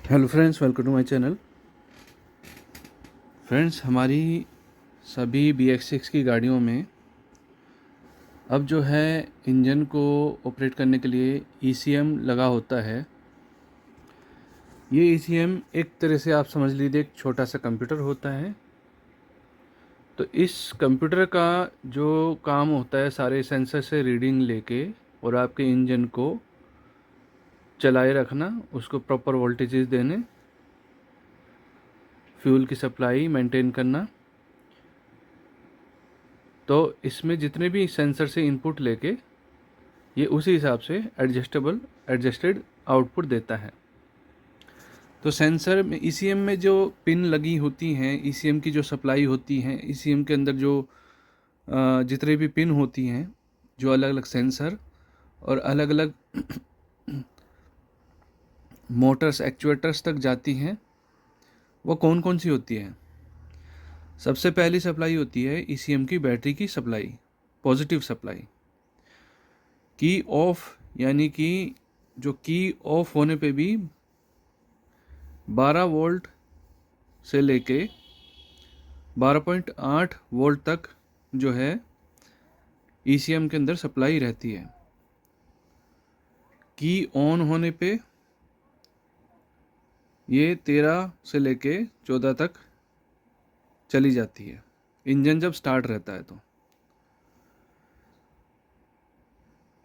Hello friends, welcome to my channel. Friends, हमारी सभी BX6 की गाड़ियों में अब जो है इंजन को ऑपरेट करने के लिए ECM लगा होता है। ये ECM एक तरह से आप समझ लीजिए एक छोटा सा कंप्यूटर होता है। तो इस कंप्यूटर का जो काम होता है सारे सेंसर से रीडिंग लेके और आपके इंजन को चलाए रखना, उसको प्रॉपर वोल्टेजेस देने, फ्यूल की सप्लाई मेंटेन करना। तो इसमें जितने भी सेंसर से इनपुट लेके ये उसी हिसाब से एडजस्टेड आउटपुट देता है। तो सेंसर में ECM में जो पिन लगी होती हैं, ECM की जो सप्लाई होती हैं, ECM के अंदर जो जितने भी पिन होती हैं, जो अलग अलग सेंसर और अलग अलग मोटर्स एक्चुएटर्स तक जाती हैं, वो कौन कौन सी होती हैं। सबसे पहली सप्लाई होती है ECM की बैटरी की सप्लाई, पॉजिटिव सप्लाई। की ऑफ यानी कि जो की ऑफ होने पे भी 12 वोल्ट से लेके 12.8 वोल्ट तक जो है ECM के अंदर सप्लाई रहती है। की ऑन होने पे ये 13 से लेके 14 तक चली जाती है, इंजन जब स्टार्ट रहता है तो।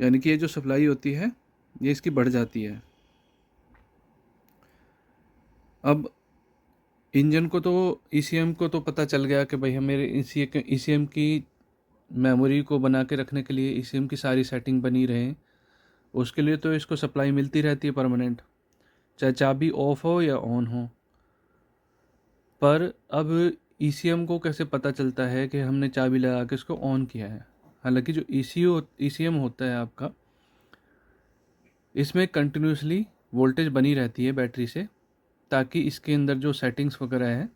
यानी कि ये जो सप्लाई होती है ये इसकी बढ़ जाती है। अब इंजन को तो ECM को तो पता चल गया कि भाई हम मेरे ECM की मेमोरी को बना के रखने के लिए ECM की सारी सेटिंग बनी रहे, उसके लिए तो इसको सप्लाई मिलती रहती है परमानेंट, चाहे चाबी ऑफ हो या ऑन हो। पर अब ECM को कैसे पता चलता है कि हमने चाबी लगा के इसको ऑन किया है। हालांकि जो ECM होता है आपका, इसमें कंटिन्यूसली वोल्टेज बनी रहती है बैटरी से, ताकि इसके अंदर जो सेटिंग्स वगैरह है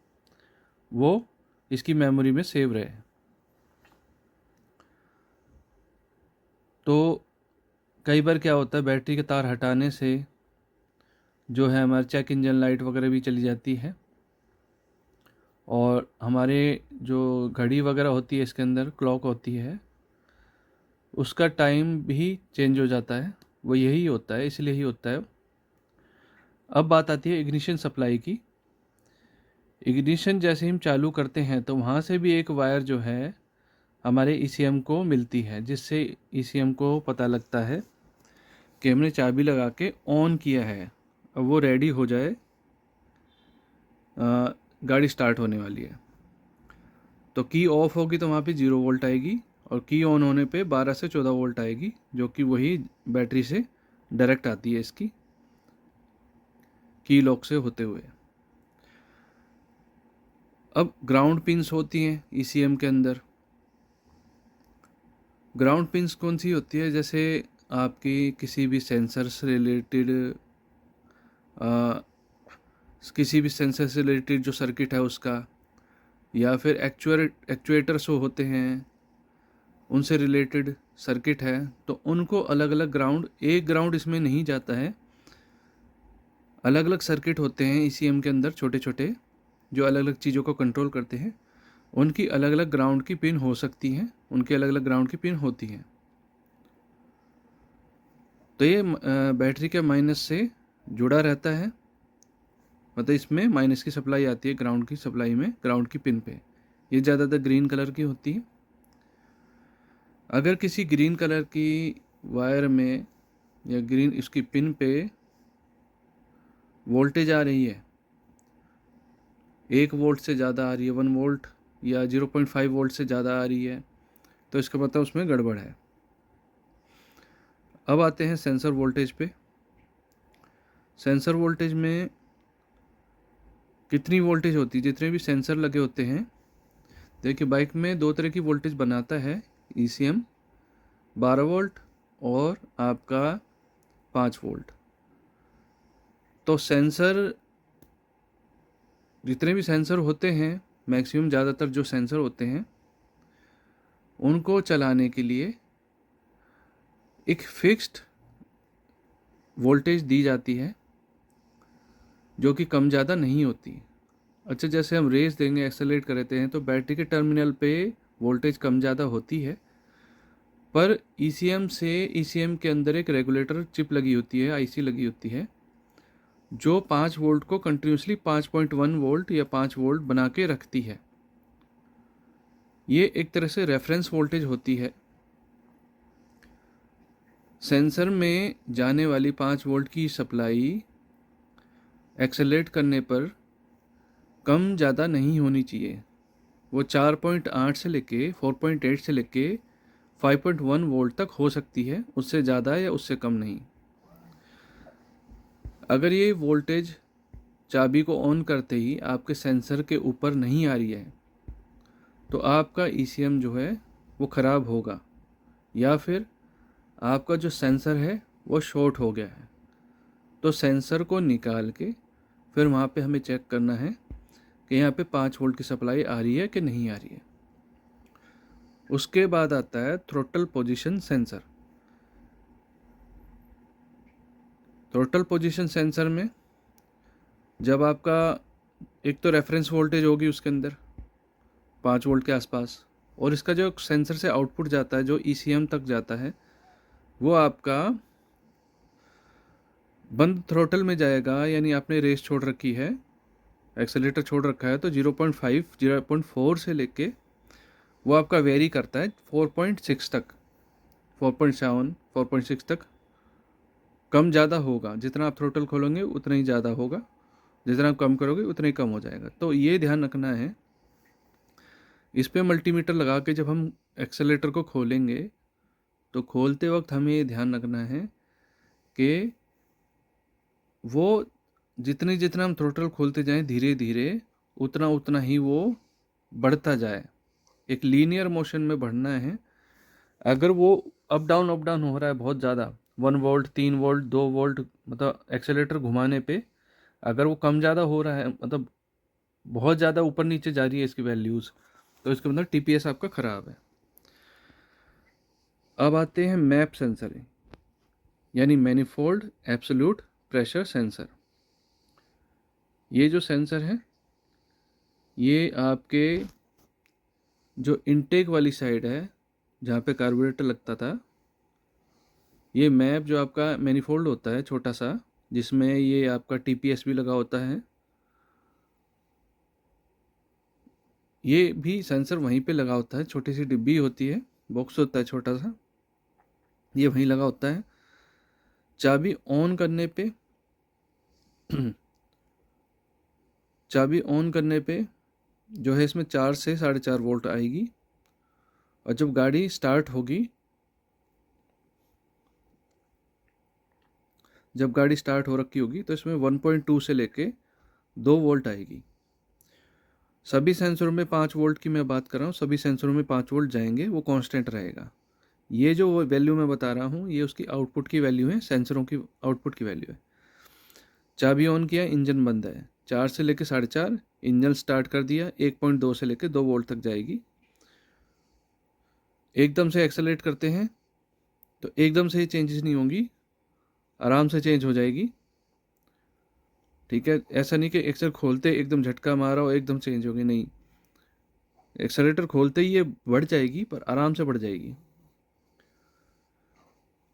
वो इसकी मेमोरी में सेव रहे। तो कई बार क्या होता है, बैटरी के तार हटाने से जो है हमारे चेक इंजन लाइट वगैरह भी चली जाती है, और हमारे जो घड़ी वगैरह होती है इसके अंदर क्लॉक होती है, उसका टाइम भी चेंज हो जाता है। वो यही होता है, इसलिए ही होता है। अब बात आती है इग्निशन सप्लाई की। इग्निशन जैसे हम चालू करते हैं तो वहाँ से भी एक वायर जो है हमारे ECM को मिलती है, जिससे ECM को पता लगता है कि हमने चाबी लगा के ऑन किया है। अब वो रेडी हो जाए, गाड़ी स्टार्ट होने वाली है। तो की ऑफ होगी तो वहाँ पे 0 वोल्ट आएगी, और की ऑन होने पे 12 से 14 वोल्ट आएगी, जो कि वही बैटरी से डायरेक्ट आती है इसकी की लॉक से होते हुए। अब ग्राउंड पिंस होती हैं ECM के अंदर। ग्राउंड पिंस कौन सी होती है, जैसे आपकी किसी भी सेंसर से रिलेटेड किसी भी सेंसर से रिलेटेड जो सर्किट है उसका, या फिर एक्चुएटर्स होते हैं उनसे रिलेटेड सर्किट है, तो उनको अलग अलग ग्राउंड, एक ग्राउंड इसमें नहीं जाता है। अलग अलग सर्किट होते हैं ECM के अंदर छोटे छोटे, जो अलग अलग चीज़ों को कंट्रोल करते हैं। उनकी अलग अलग ग्राउंड की पिन हो सकती हैं, उनकी अलग अलग ग्राउंड की पिन होती हैं। तो ये बैटरी के माइनस से जुड़ा रहता है, मतलब इसमें माइनस की सप्लाई आती है ग्राउंड की सप्लाई में, ग्राउंड की पिन पे। ये ज़्यादातर ग्रीन कलर की होती है। अगर किसी ग्रीन कलर की वायर में या ग्रीन इसकी पिन पे वोल्टेज आ रही है, 1 वोल्ट से ज़्यादा आ रही है, 1 वोल्ट या 0.5 वोल्ट से ज़्यादा आ रही है, तो इसका मतलब उसमें गड़बड़ है। अब आते हैं सेंसर वोल्टेज पे। सेंसर वोल्टेज में कितनी वोल्टेज होती है, जितने भी सेंसर लगे होते हैं। देखिए, बाइक में 2 तरह की वोल्टेज बनाता है ECM, 12 वोल्ट और आपका 5 वोल्ट। तो सेंसर, जितने भी सेंसर होते हैं, मैक्सिमम ज़्यादातर जो सेंसर होते हैं, उनको चलाने के लिए एक फिक्स्ड वोल्टेज दी जाती है। जो कि कम ज़्यादा नहीं होती। अच्छा, जैसे हम रेस देंगे, एक्सेलरेट करते हैं, तो बैटरी के टर्मिनल पे वोल्टेज कम ज़्यादा होती है, पर ईसीएम से ईसीएम के अंदर एक रेगुलेटर चिप लगी होती है, आईसी लगी होती है, जो 5 वोल्ट को कंटिन्यूसली 5.1 वोल्ट या 5 वोल्ट बना के रखती है। ये एक तरह से रेफरेंस वोल्टेज होती है। सेंसर में जाने वाली 5 वोल्ट की सप्लाई एक्सेलरेट करने पर कम ज़्यादा नहीं होनी चाहिए। वो 4.8 से लेके 4.8 से लेके 5.1 वोल्ट तक हो सकती है, उससे ज़्यादा या उससे कम नहीं। अगर ये वोल्टेज चाबी को ऑन करते ही आपके सेंसर के ऊपर नहीं आ रही है, तो आपका ईसीएम जो है वो ख़राब होगा, या फिर आपका जो सेंसर है वो शॉर्ट हो गया है। तो सेंसर को निकाल के फिर वहाँ पे हमें चेक करना है कि यहाँ पे 5 वोल्ट की सप्लाई आ रही है कि नहीं आ रही है। उसके बाद आता है throttle position sensor. Throttle position sensor में जब आपका एक तो रेफरेंस वोल्टेज होगी उसके अंदर 5 वोल्ट के आसपास, और इसका जो सेंसर से आउटपुट जाता है, जो ईसीएम तक जाता है, वो आपका बंद थ्रोटल में जाएगा। यानी आपने रेस छोड़ रखी है, एक्सेलेरेटर छोड़ रखा है, तो 0.5 0.4 से लेके वो आपका वेरी करता है 4.6 तक, 4.7 4.6 तक कम ज़्यादा होगा। जितना आप थ्रोटल खोलोगे उतना ही ज़्यादा होगा, जितना आप कम करोगे उतना ही कम हो जाएगा। तो ये ध्यान रखना है। इस पे मल्टीमीटर लगा के जब हम एक्सेलेरेटर को खोलेंगे, तो खोलते वक्त हमें ये ध्यान रखना है कि वो जितना हम थ्रोटल खोलते जाएं धीरे धीरे, उतना उतना ही वो बढ़ता जाए। एक लीनियर मोशन में बढ़ना है। अगर वो अप डाउन हो रहा है बहुत ज़्यादा, 1 वोल्ट 3 वोल्ट 2 वोल्ट, मतलब एक्सेलेरेटर घुमाने पे अगर वो कम ज़्यादा हो रहा है, मतलब बहुत ज़्यादा ऊपर नीचे जा रही है इसकी वैल्यूज़, तो इसका मतलब टीपीएस आपका ख़राब है। अब आते हैं मैप सेंसर, यानी मैनिफोल्ड एब्सोल्यूट प्रेशर सेंसर। ये जो सेंसर है, ये आपके जो इनटेक वाली साइड है जहाँ पे कार्बोरेटर लगता था, ये मैप जो आपका मैनिफोल्ड होता है छोटा सा, जिसमें ये आपका टीपीएस भी लगा होता है, ये भी सेंसर वहीं पे लगा होता है। छोटी सी डिब्बी होती है, बॉक्स होता है छोटा सा, ये वहीं लगा होता है। चाबी ऑन करने पे चाबी ऑन करने पे जो है इसमें 4 से 4.5 वोल्ट आएगी, और जब गाड़ी स्टार्ट होगी, जब गाड़ी स्टार्ट हो रखी होगी, तो इसमें 1.2 से लेके 2 वोल्ट आएगी। सभी सेंसरों में 5 वोल्ट की मैं बात कर रहा हूँ, सभी सेंसरों में 5 वोल्ट जाएंगे, वो कांस्टेंट रहेगा। ये जो वैल्यू मैं बता रहा हूँ, ये उसकी आउटपुट की वैल्यू है, सेंसरों की आउटपुट की वैल्यू है। चाबी ऑन किया, इंजन बंद है, 4 से लेके 4.5, इंजन स्टार्ट कर दिया, 1.2 से लेके 2 वोल्ट तक जाएगी। एकदम से एक्सेलरेट करते हैं तो एकदम से ही चेंजेस नहीं होंगी, आराम से चेंज हो जाएगी। ठीक है, ऐसा नहीं कि एक्सेल खोलते एकदम झटका मारा और एकदम चेंज होगी, नहीं। एक्सेलेरेटर खोलते ही ये बढ़ जाएगी, पर आराम से बढ़ जाएगी।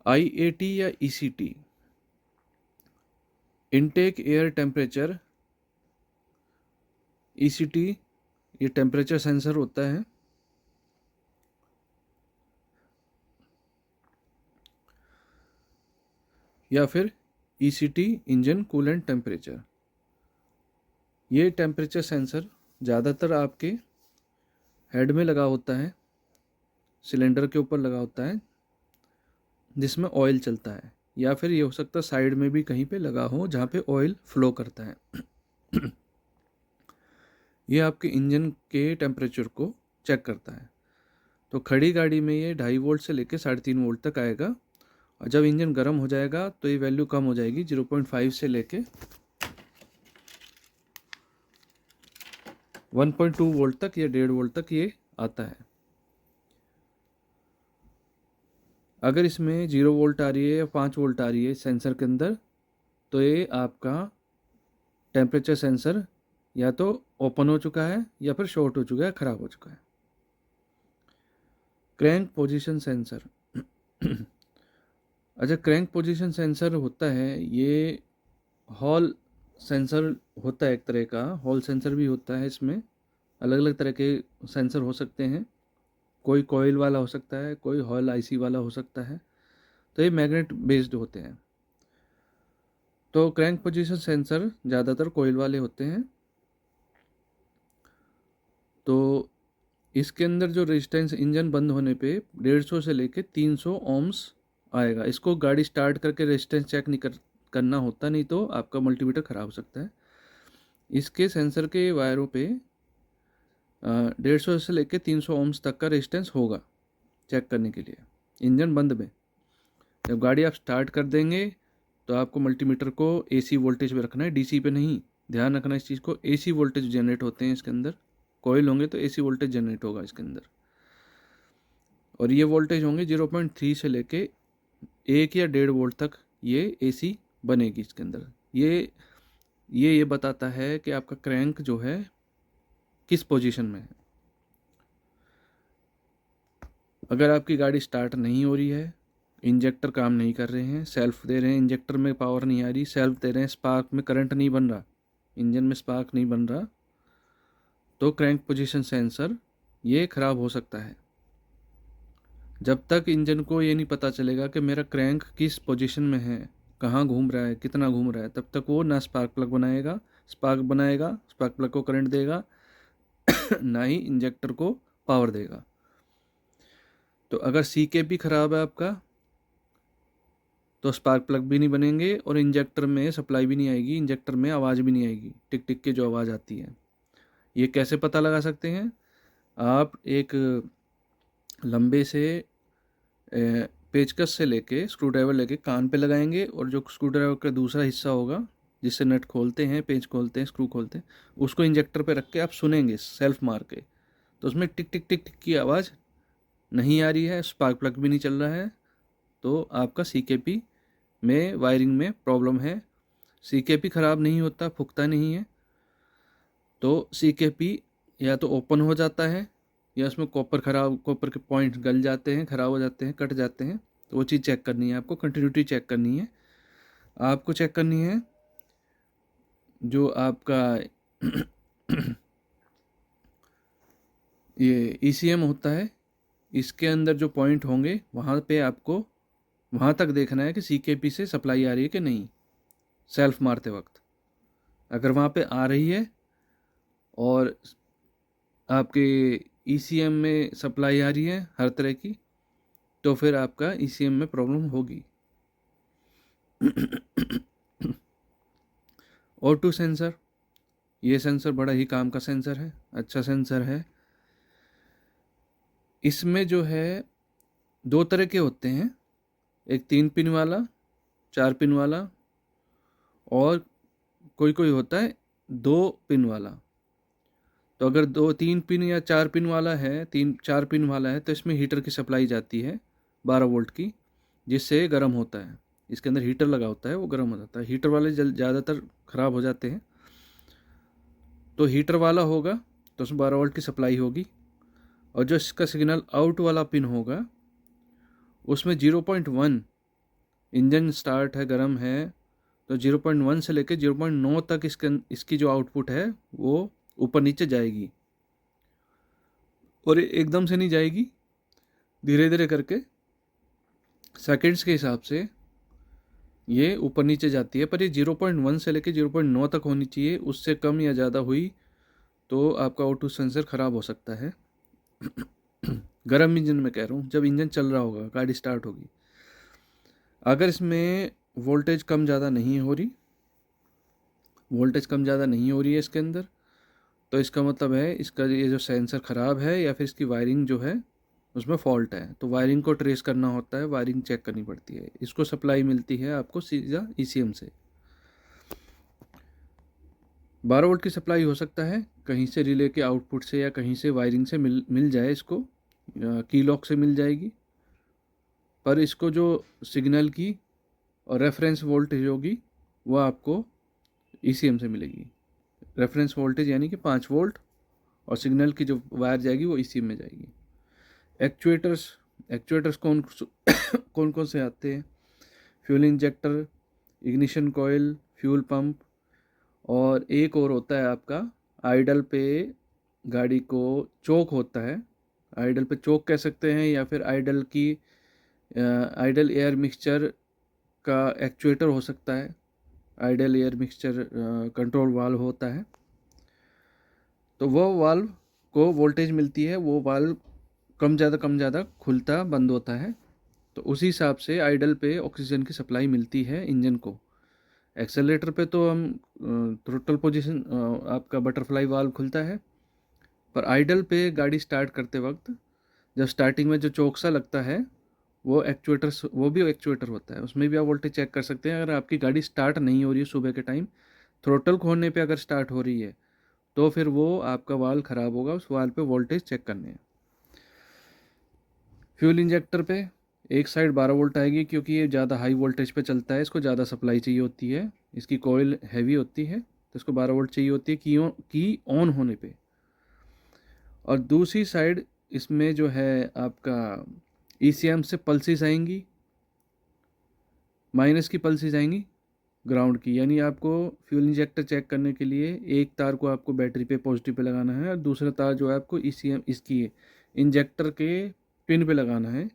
IAT या ECT, intake air temperature. ECT ये टेम्परेचर सेंसर होता है। या फिर ECT इंजन कूलेंट टेम्परेचर। ये टेम्परेचर सेंसर ज़्यादातर आपके हेड में लगा होता है, सिलेंडर के ऊपर लगा होता है जिसमें ऑयल चलता है, या फिर ये हो सकता है साइड में भी कहीं पे लगा हो जहाँ पे ऑयल फ्लो करता है। ये आपके इंजन के टेम्परेचर को चेक करता है। तो खड़ी गाड़ी में ये 2.5 वोल्ट से लेकर 3.5 वोल्ट तक आएगा, और जब इंजन गर्म हो जाएगा तो ये वैल्यू कम हो जाएगी, 0.5 से लेके 1.2 वोल्ट तक या 1.5 वोल्ट तक ये आता है। अगर इसमें 0 वोल्ट आ रही है या 5 वोल्ट आ रही है सेंसर के अंदर, तो ये आपका टेम्परेचर सेंसर या तो ओपन हो चुका है या फिर शॉर्ट हो चुका है, ख़राब हो चुका है। क्रैंक पोजीशन सेंसर अच्छा, क्रैंक पोजीशन सेंसर होता है, ये हॉल सेंसर होता है, एक तरह का हॉल सेंसर भी होता है। इसमें अलग अलग तरह के सेंसर हो सकते हैं, कोई कॉइल वाला हो सकता है, कोई हॉल आईसी वाला हो सकता है। तो ये मैग्नेट बेस्ड होते हैं। तो क्रैंक पोजीशन सेंसर ज़्यादातर कॉइल वाले होते हैं। तो इसके अंदर जो रेजिस्टेंस इंजन बंद होने पे 150 से लेके 300 ओम्स आएगा। इसको गाड़ी स्टार्ट करके रेजिस्टेंस चेक नहीं करना होता, नहीं तो आपका मल्टीमीटर ख़राब हो सकता है। इसके सेंसर के वायरों पे 150 से लेके 300 ओम्स तक का रेजिस्टेंस होगा चेक करने के लिए इंजन बंद में। जब गाड़ी आप स्टार्ट कर देंगे तो आपको मल्टीमीटर को एसी वोल्टेज पे रखना है, डीसी पे नहीं। ध्यान रखना इस चीज़ को, एसी वोल्टेज जनरेट होते हैं इसके अंदर, कॉइल होंगे तो एसी वोल्टेज जनरेट होगा इसके अंदर। और ये वोल्टेज होंगे 0.3 से लेके 1 या 1.5 वोल्ट तक ये एसी बनेगी इसके अंदर। ये बताता है कि आपका क्रैंक जो है किस पोजीशन में है। अगर आपकी गाड़ी स्टार्ट नहीं हो रही है, इंजेक्टर काम नहीं कर रहे हैं, सेल्फ दे रहे हैं, इंजेक्टर में पावर नहीं आ रही, सेल्फ दे रहे हैं, स्पार्क में करंट नहीं बन रहा, इंजन में स्पार्क नहीं बन रहा, तो क्रैंक पोजीशन सेंसर ये ख़राब हो सकता है। जब तक इंजन को ये नहीं पता चलेगा कि मेरा क्रैंक किस पोजीशन में है, कहाँ घूम रहा है, कितना घूम रहा है, तब तक वो ना स्पार्क प्लग बनाएगा, स्पार्क प्लग को करंट देगा ना ही इंजेक्टर को पावर देगा। तो अगर CKP ख़राब है आपका तो स्पार्क प्लग भी नहीं बनेंगे और इंजेक्टर में सप्लाई भी नहीं आएगी, इंजेक्टर में आवाज़ भी नहीं आएगी, टिक टिक के जो आवाज़ आती है। ये कैसे पता लगा सकते हैं? आप एक लंबे से पेचकस से लेके स्क्रू ड्राइवर लेके कान पे लगाएंगे और जो स्क्रू ड्राइवर का दूसरा हिस्सा होगा जिससे नट खोलते हैं, पेच खोलते हैं, स्क्रू खोलते हैं, उसको इंजेक्टर पे रख के आप सुनेंगे सेल्फ मार के, तो उसमें टिक टिक टिक टिक की आवाज़ नहीं आ रही है, स्पार्क प्लग भी नहीं चल रहा है, तो आपका CKP में वायरिंग में प्रॉब्लम है। CKP ख़राब नहीं होता, फूकता नहीं है। तो CKP या तो ओपन हो जाता है या उसमें कॉपर के पॉइंट गल जाते हैं, ख़राब हो जाते हैं, कट जाते हैं। तो वो चीज़ चेक करनी है आपको, कंटिन्यूटी चेक करनी है आपको, चेक करनी है जो आपका ये ECM होता है, इसके अंदर जो पॉइंट होंगे वहाँ पे आपको वहाँ तक देखना है कि CKP से सप्लाई आ रही है कि नहीं। सेल्फ मारते वक्त अगर वहाँ पे आ रही है और आपके ECM में सप्लाई आ रही है हर तरह की, तो फिर आपका ECM में प्रॉब्लम होगी। O2 सेंसर, ये सेंसर बड़ा ही काम का सेंसर है, अच्छा सेंसर है। इसमें जो है 2 तरह के होते हैं, एक 3 पिन वाला, 4 पिन वाला, और कोई होता है 2 पिन वाला। तो अगर 3 पिन या 4 पिन वाला है, 4 पिन वाला है, तो इसमें हीटर की सप्लाई जाती है 12 वोल्ट की, जिससे गर्म होता है। इसके अंदर हीटर लगा होता है, वो गर्म हो जाता है। हीटर वाले ज़्यादातर ख़राब हो जाते हैं। तो हीटर वाला होगा तो उसमें 12 वोल्ट की सप्लाई होगी, और जो इसका सिग्नल आउट वाला पिन होगा उसमें 0.1, इंजन स्टार्ट है, गर्म है, तो 0.1 से लेकर 0.9 तक इसकी जो आउटपुट है वो ऊपर नीचे जाएगी। और एकदम से नहीं जाएगी, धीरे धीरे करके सेकंड्स के हिसाब से ये ऊपर नीचे जाती है। पर ये 0.1 से लेकर 0.9 तक होनी चाहिए, उससे कम या ज़्यादा हुई तो आपका O2 सेंसर ख़राब हो सकता है। गर्म इंजन में कह रहा हूँ, जब इंजन चल रहा होगा, गाड़ी स्टार्ट होगी। अगर इसमें वोल्टेज कम ज़्यादा नहीं हो रही, है इसके अंदर, तो इसका मतलब है इसका ये जो सेंसर ख़राब है या फिर इसकी वायरिंग जो है उसमें फॉल्ट है। तो वायरिंग को ट्रेस करना होता है, वायरिंग चेक करनी पड़ती है। इसको सप्लाई मिलती है आपको सीधा ECM से। 12 वोल्ट की सप्लाई हो सकता है कहीं से रिले के आउटपुट से, या कहीं से वायरिंग से मिल जाए, इसको की लॉक से मिल जाएगी। पर इसको जो सिग्नल की और रेफरेंस वोल्टेज होगी वो आपको ईसीएम से मिलेगी। रेफरेंस वोल्टेज यानी कि 5 वोल्ट, और सिग्नल की जो वायर जाएगी वो ईसीएम में जाएगी। एक्चुएटर्स कौन कौन कौन से आते हैं? Fuel injector, ignition coil, fuel pump, और एक और होता है आपका आइडल पे गाड़ी को चोक होता है। आइडल पे चोक कह सकते हैं, या फिर आइडल एयर मिक्सचर का एक्चुएटर हो सकता है। Idle air mixture control valve होता है। तो वो वाल्व को वोल्टेज मिलती है, वो वाल्व कम ज़्यादा खुलता बंद होता है। तो उसी हिसाब से आइडल पे ऑक्सीजन की सप्लाई मिलती है इंजन को। एक्सेलरेटर पे तो हम थ्रोटल पोजीशन आपका बटरफ्लाई वाल्व खुलता है, पर आइडल पे गाड़ी स्टार्ट करते वक्त जब स्टार्टिंग में जो चौकसा लगता है वो भी एक्चुएटर होता है। उसमें भी आप वोल्टेज चेक कर सकते हैं। अगर आपकी गाड़ी स्टार्ट नहीं हो रही है सुबह के टाइम, थ्रोटल खोलने पे अगर स्टार्ट हो रही है, तो फिर वो आपका वाल्व ख़राब होगा। उस वाल्व पे वोल्टेज चेक करने हैं। फ्यूल इंजेक्टर पे एक साइड 12 वोल्ट आएगी, क्योंकि ये ज़्यादा हाई वोल्टेज पे चलता है, इसको ज़्यादा सप्लाई चाहिए होती है, इसकी कॉइल हैवी होती है, तो इसको 12 वोल्ट चाहिए होती है की ऑन होने पे। और दूसरी साइड इसमें जो है आपका ईसीएम से पल्सेस आएंगी, माइनस की पल्सेस आएंगी ग्राउंड की। यानी आपको फ्यूल इंजेक्टर चेक करने के लिए एक तार को आपको बैटरी पे पॉजिटिव पे लगाना है, और दूसरा तार जो है आपको ईसीएम इसकी इंजेक्टर के पिन पे लगाना है।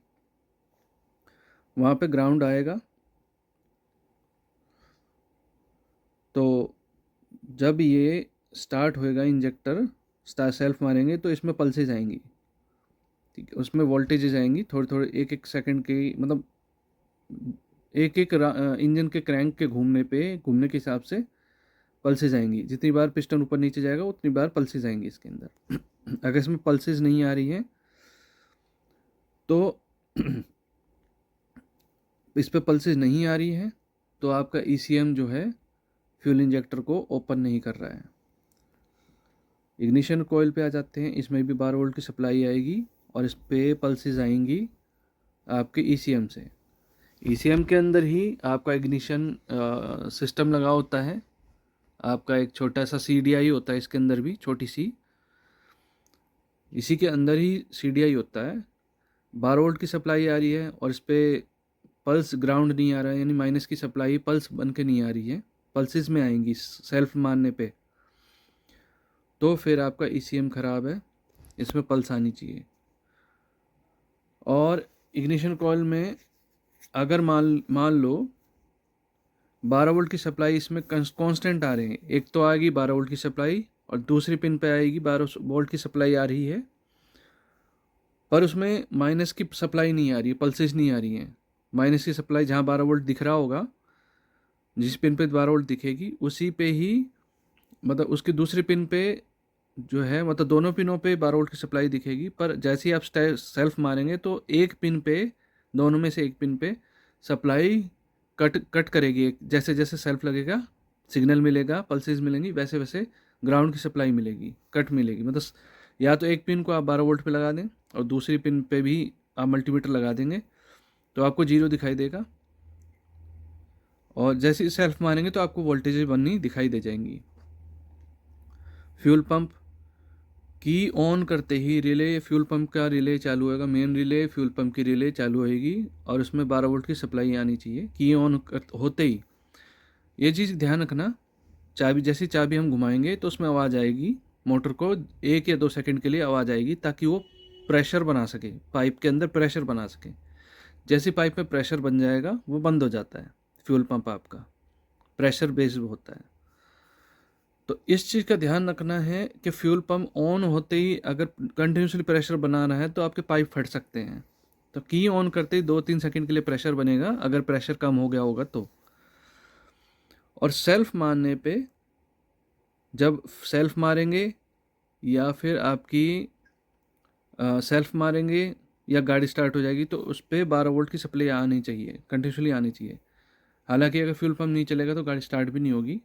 वहाँ पे ग्राउंड आएगा। तो जब ये स्टार्ट होएगा, इंजेक्टर सेल्फ मारेंगे, तो इसमें पल्सेज आएंगी, ठीक है। उसमें वोल्टेजेस आएंगी थोड़े थोड़े, एक एक सेकंड की, मतलब एक एक इंजन के क्रैंक के घूमने के हिसाब से पल्सेज आएंगी। जितनी बार पिस्टन ऊपर नीचे जाएगा उतनी बार पल्सेज आएंगी इसके अंदर। अगर इसमें पल्सेज नहीं आ रही हैं तो इस पर पल्सेज नहीं आ रही है तो आपका ईसीएम जो है फ्यूल इंजेक्टर को ओपन नहीं कर रहा है। इग्निशन कॉइल पे आ जाते हैं। इसमें भी 12 वोल्ट की सप्लाई आएगी, और इस पे पल्सेज आएंगी आपके ईसीएम से। ईसीएम के अंदर ही आपका इग्निशन सिस्टम लगा होता है। आपका एक छोटा सा सीडीआई होता है, इसके अंदर भी छोटी सी, इसी के अंदर ही सीडीआई होता है। 12 वोल्ट की सप्लाई आ रही है, और इस पर पल्स ग्राउंड नहीं आ रहा है, यानी माइनस की सप्लाई पल्स बन के नहीं आ रही है, पल्सेस में आएंगी सेल्फ मारने पे। तो फिर आपका ईसीएम ख़राब है, इसमें पल्स आनी चाहिए। और इग्निशन कॉइल में अगर मान लो 12 वोल्ट की सप्लाई इसमें कांस्टेंट आ रहे हैं, एक तो आएगी 12 वोल्ट की सप्लाई, और दूसरी पिन पे आएगी 12 वोल्ट की सप्लाई आ रही है, पर उसमें माइनस की सप्लाई नहीं आ रही है, पल्सेस नहीं आ रही हैं। माइनस की सप्लाई जहाँ 12 वोल्ट दिख रहा होगा, जिस पिन पे 12 वोल्ट दिखेगी उसी पे ही, मतलब उसकी दूसरी पिन पे जो है, मतलब दोनों पिनों पे 12 वोल्ट की सप्लाई दिखेगी। पर जैसे ही आप सेल्फ मारेंगे तो एक पिन पे, दोनों में से एक पिन पे सप्लाई कट करेगी। जैसे जैसे सेल्फ लगेगा सिग्नल मिलेगा, पल्सेस मिलेंगी, वैसे वैसे ग्राउंड की सप्लाई मिलेगी, कट मिलेगी। मतलब या तो एक पिन को आप 12 वोल्ट पे लगा दें और दूसरी पिन पे भी आप मल्टीमीटर लगा देंगे तो आपको जीरो दिखाई देगा, और जैसे ही सेल्फ मारेंगे तो आपको वोल्टेज बननी दिखाई दे जाएंगी। फ्यूल पंप की ऑन करते ही रिले, फ्यूल पंप का रिले चालू होएगा, मेन रिले फ्यूल पंप की रिले चालू होएगी, और उसमें 12 वोल्ट की सप्लाई आनी चाहिए। की ऑन होते ही ये चीज़ ध्यान रखना, जैसी चाबी हम घुमाएंगे तो उसमें आवाज़ आएगी, मोटर को 1 या 2 सेकंड के लिए आवाज़ आएगी, ताकि वो प्रेशर बना सके, पाइप के अंदर प्रेशर बना सके। जैसे पाइप में प्रेशर बन जाएगा वो बंद हो जाता है। फ्यूल पंप आपका प्रेशर बेस्ड होता है। तो इस चीज़ का ध्यान रखना है कि फ्यूल पंप ऑन होते ही अगर कंटिन्यूसली प्रेशर बना रहा है तो आपके पाइप फट सकते हैं। तो की ऑन करते ही 2-3 सेकंड के लिए प्रेशर बनेगा, अगर प्रेशर कम हो गया होगा तो। और सेल्फ मारने पे, जब सेल्फ मारेंगे या फिर आपकी सेल्फ मारेंगे या गाड़ी स्टार्ट हो जाएगी तो उस पर 12 वोल्ट की सप्लाई आनी चाहिए, कंटिन्यूसली आनी चाहिए। हालांकि अगर फ्यूल पंप नहीं चलेगा तो गाड़ी स्टार्ट भी नहीं होगी।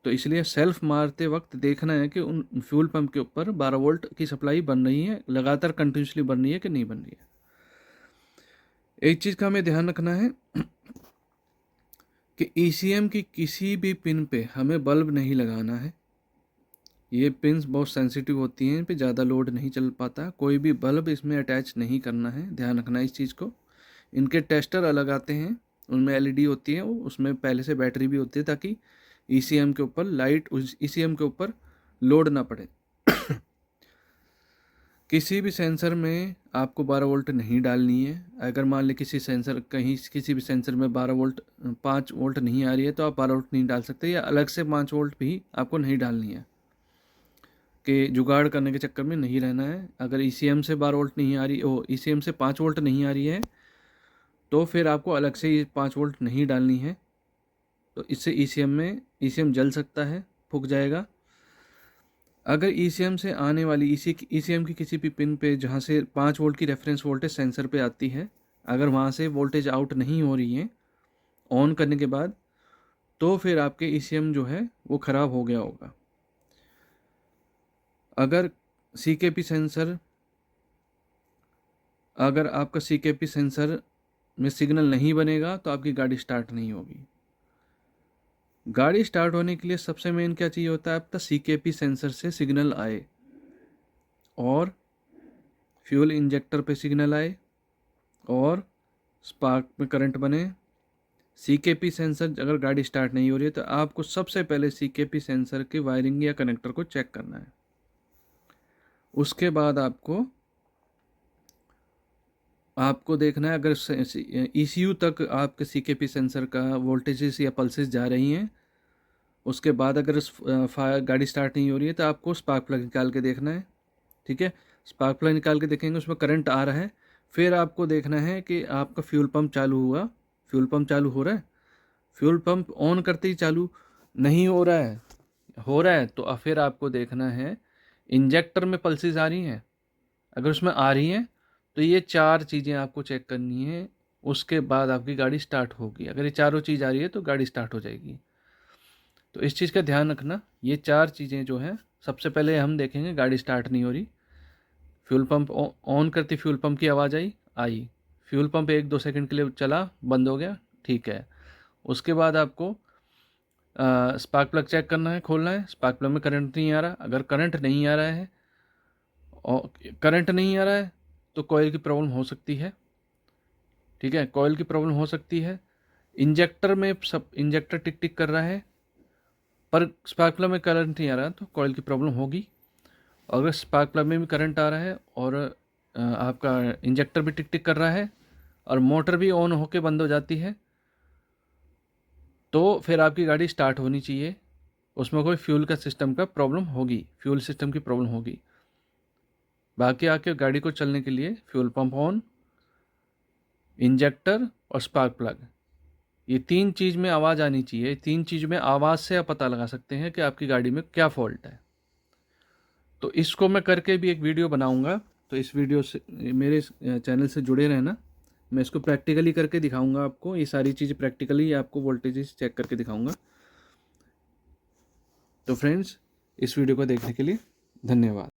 तो इसलिए सेल्फ मारते वक्त देखना है कि उन फ्यूल पंप के ऊपर 12 वोल्ट की सप्लाई बन रही है, लगातार कंटिन्यूसली बन रही है कि नहीं बन रही है। एक चीज़ का हमें ध्यान रखना है कि ECM की किसी भी पिन पे हमें बल्ब नहीं लगाना है। ये पिन्स बहुत सेंसिटिव होती हैं, इन पे ज़्यादा लोड नहीं चल पाता। कोई भी बल्ब इसमें अटैच नहीं करना है, ध्यान रखना इस चीज़ को। इनके टेस्टर अलग आते हैं, उनमें LED होती है, उसमें पहले से बैटरी भी होती है ताकि ECM के ऊपर लाइट उस ECM के ऊपर लोड ना पड़े। किसी भी सेंसर में आपको 12 वोल्ट नहीं डालनी है। अगर मान लें किसी भी सेंसर में 5 वोल्ट नहीं आ रही है तो आप 12 वोल्ट नहीं डाल सकते, या अलग से 5 वोल्ट भी आपको नहीं डालनी है, कि जुगाड़ करने के चक्कर में नहीं रहना है। अगर ECM से 12 वोल्ट नहीं आ रही ECM से 5 वोल्ट नहीं आ रही है तो फिर आपको अलग से 5 वोल्ट नहीं डालनी है। तो इससे ECM जल सकता है, फूक जाएगा। अगर ECM से आने वाली ECM की किसी भी पिन पे जहाँ से 5 वोल्ट की रेफरेंस वोल्टेज सेंसर पे आती है, अगर वहाँ से वोल्टेज आउट नहीं हो रही है ऑन करने के बाद, तो फिर आपके ECM जो है वो ख़राब हो गया होगा। अगर आपका CKP सेंसर में सिग्नल नहीं बनेगा तो आपकी गाड़ी स्टार्ट नहीं होगी। गाड़ी स्टार्ट होने के लिए सबसे मेन क्या चाहिए होता है, आपका CKP सेंसर से सिग्नल आए और फ्यूल इंजेक्टर पे सिग्नल आए और स्पार्क में करंट बने। CKP सेंसर अगर गाड़ी स्टार्ट नहीं हो रही है तो आपको सबसे पहले CKP सेंसर के वायरिंग या कनेक्टर को चेक करना है। उसके बाद आपको देखना है अगर ECU तक आपके CKP सेंसर का वोल्टेजेस या पल्सेस जा रही हैं। उसके बाद अगर गाड़ी स्टार्ट नहीं हो रही है तो आपको स्पार्क प्लग निकाल के देखना है। ठीक है, स्पार्क प्लग निकाल के देखेंगे उसमें करंट आ रहा है। फिर आपको देखना है कि आपका फ्यूल पंप चालू हो रहा है। फ्यूल पंप ऑन करते ही चालू नहीं हो रहा है तो फिर आपको देखना है इंजेक्टर में पल्सेस आ रही हैं। अगर उसमें आ रही हैं तो ये 4 चीज़ें आपको चेक करनी है, उसके बाद आपकी गाड़ी स्टार्ट होगी। अगर ये चारों चीज़ आ रही है तो गाड़ी स्टार्ट हो जाएगी। तो इस चीज़ का ध्यान रखना, ये 4 चीज़ें जो हैं, सबसे पहले हम देखेंगे गाड़ी स्टार्ट नहीं हो रही। फ्यूल पंप ऑन करती फ्यूल पंप की आवाज़ आई, फ्यूल पंप 1-2 सेकंड के लिए चला, बंद हो गया, ठीक है। उसके बाद आपको स्पार्क प्लग चेक करना है, खोलना है। स्पार्क प्लग में करंट नहीं आ रहा। अगर करंट नहीं आ रहा है तो कॉइल की प्रॉब्लम हो सकती है। ठीक है, कॉइल की प्रॉब्लम हो सकती है। इंजेक्टर टिक टिक कर रहा है पर स्पार्क प्लग में करंट नहीं आ रहा तो कॉइल की प्रॉब्लम होगी। अगर स्पार्क प्लग में भी करंट आ रहा है और आपका इंजेक्टर भी टिक टिक कर रहा है और मोटर भी ऑन होके बंद हो जाती है तो फिर आपकी गाड़ी स्टार्ट होनी चाहिए। उसमें कोई फ्यूल सिस्टम की प्रॉब्लम होगी। बाकी आके गाड़ी को चलने के लिए फ्यूल पंप ऑन, इंजेक्टर और स्पार्क प्लग, ये 3 चीज़ में आवाज़ आनी चाहिए। 3 चीज़ में आवाज़ से आप पता लगा सकते हैं कि आपकी गाड़ी में क्या फॉल्ट है। तो इसको मैं करके भी एक वीडियो बनाऊंगा, तो इस वीडियो से मेरे चैनल से जुड़े रहना। मैं इसको प्रैक्टिकली करके दिखाऊंगा आपको, ये सारी चीज़ें प्रैक्टिकली आपको वोल्टेजेस चेक करके दिखाऊंगा। तो फ्रेंड्स, इस वीडियो को देखने के लिए धन्यवाद।